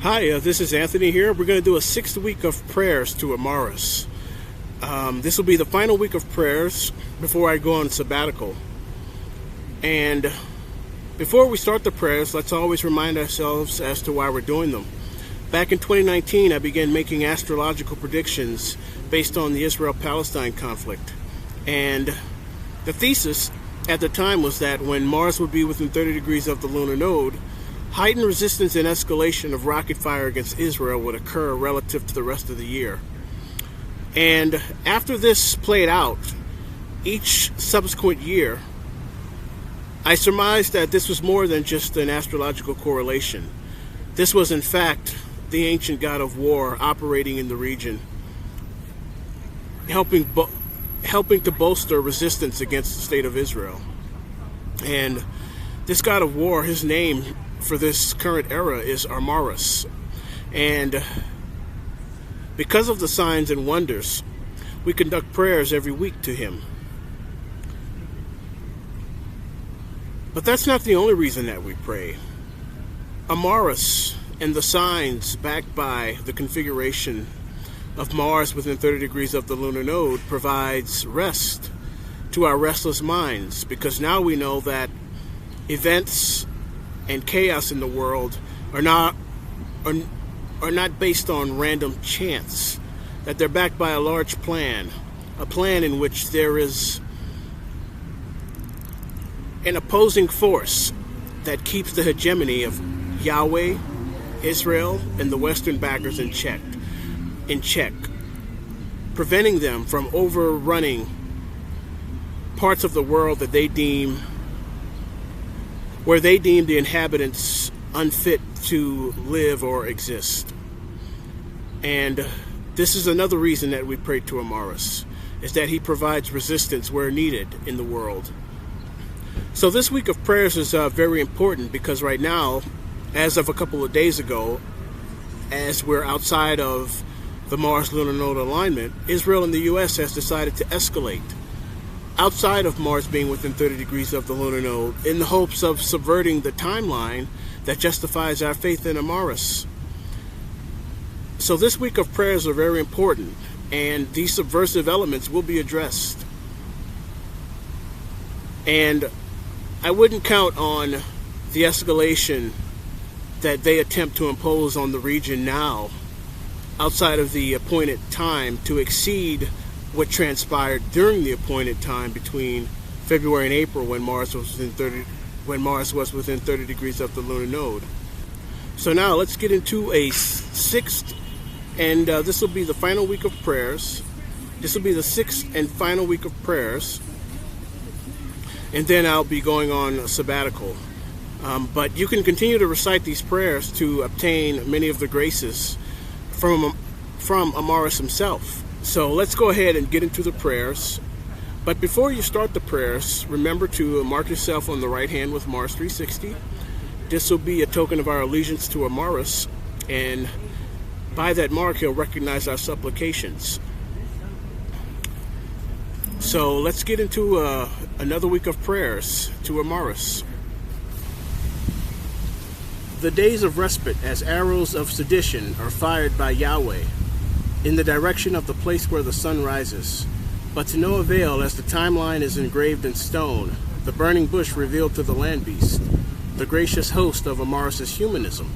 Hi, this is Anthony here. We're going to do a 6th week of prayers to Armaaruss. This will be the final week of prayers before I go on sabbatical. And before we start the prayers, let's always remind ourselves as to why we're doing them. Back in 2019, I began making astrological predictions based on the Israel-Palestine conflict. And the thesis at the time was that when Mars would be within 30 degrees of the lunar node, heightened resistance and escalation of rocket fire against Israel would occur relative to the rest of the year. And after this played out, each subsequent year, I surmised that this was more than just an astrological correlation. This was, in fact, the ancient god of war operating in the region, helping to bolster resistance against the state of Israel. And this god of war, his name for this current era is Armaaruss. And because of the signs and wonders, we conduct prayers every week to him. But that's not the only reason that we pray. Armaaruss and the signs backed by the configuration of Mars within 30 degrees of the lunar node provides rest to our restless minds, because now we know that events and chaos in the world are not based on random chance, that they're backed by a large plan, a plan in which there is an opposing force that keeps the hegemony of Yahweh, Israel, and the Western backers in check, preventing them from overrunning parts of the world that where they deem the inhabitants unfit to live or exist. And this is another reason that we pray to Armaaruss, is that he provides resistance where needed in the world. So this week of prayers is very important, because right now, as of a couple of days ago, as we're outside of the Mars lunar node alignment, Israel and the U.S. has decided to escalate outside of Mars being within 30 degrees of the lunar node, in the hopes of subverting the timeline that justifies our faith in Armaaruss. So this week of prayers are very important, and these subversive elements will be addressed. And I wouldn't count on the escalation that they attempt to impose on the region now, outside of the appointed time, to exceed what transpired during the appointed time between February and April, when Mars was within 30 degrees of the lunar node. So now let's get into a 6th, and this will be the final week of prayers. This will be the 6th and final week of prayers, and then I'll be going on a sabbatical. But you can continue to recite these prayers to obtain many of the graces from Armaaruss himself. So let's go ahead and get into the prayers. But before you start the prayers, remember to mark yourself on the right hand with Mars 360. This will be a token of our allegiance to Armaaruss, and by that mark, he'll recognize our supplications. So let's get into another week of prayers to Armaaruss. The days of respite as arrows of sedition are fired by Yahweh in the direction of the place where the sun rises, but to no avail, as the timeline is engraved in stone, the burning bush revealed to the land beast, the gracious host of Armaaruss's humanism.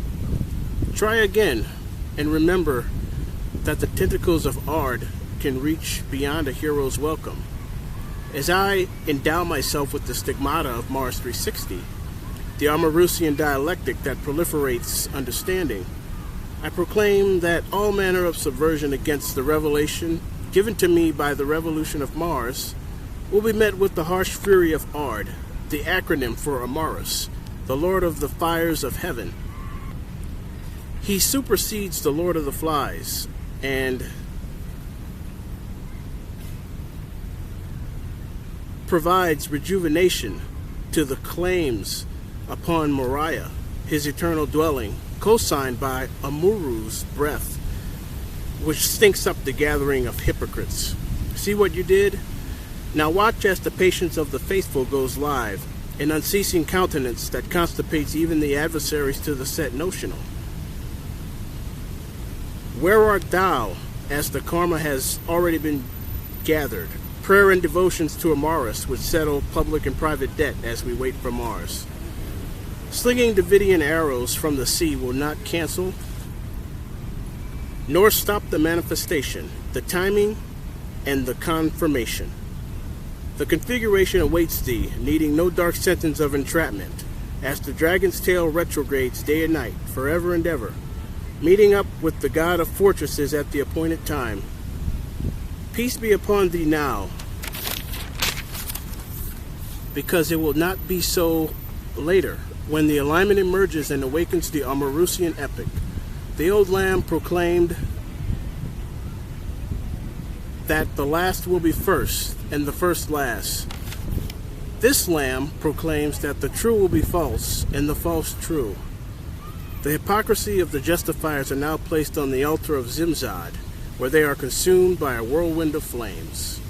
Try again, and remember that the tentacles of Ard can reach beyond a hero's welcome. As I endow myself with the stigmata of Mars 360, the Armaarussian dialectic that proliferates understanding, I proclaim that all manner of subversion against the revelation given to me by the revolution of Mars will be met with the harsh fury of Ard, the acronym for Armaaruss, the Lord of the fires of heaven. He supersedes the Lord of the flies, and provides rejuvenation to the claims upon Moriah, his eternal dwelling, co-signed by Armaaruss' breath, which stinks up the gathering of hypocrites. See what you did? Now watch as the patience of the faithful goes live, an unceasing countenance that constipates even the adversaries to the set notional. Where art thou, as the karma has already been gathered? Prayer and devotions to Armaaruss would settle public and private debt as we wait for Mars. Slinging Davidian arrows from the sea will not cancel, nor stop the manifestation, the timing, and the confirmation. The configuration awaits thee, needing no dark sentence of entrapment, as the dragon's tail retrogrades day and night, forever and ever, meeting up with the god of fortresses at the appointed time. Peace be upon thee now, because it will not be so later, when the alignment emerges and awakens the Armaarussian epic. The old lamb proclaimed that the last will be first, and the first last. This lamb proclaims that the true will be false, and the false true. The hypocrisy of the justifiers are now placed on the altar of Zimzad, where they are consumed by a whirlwind of flames.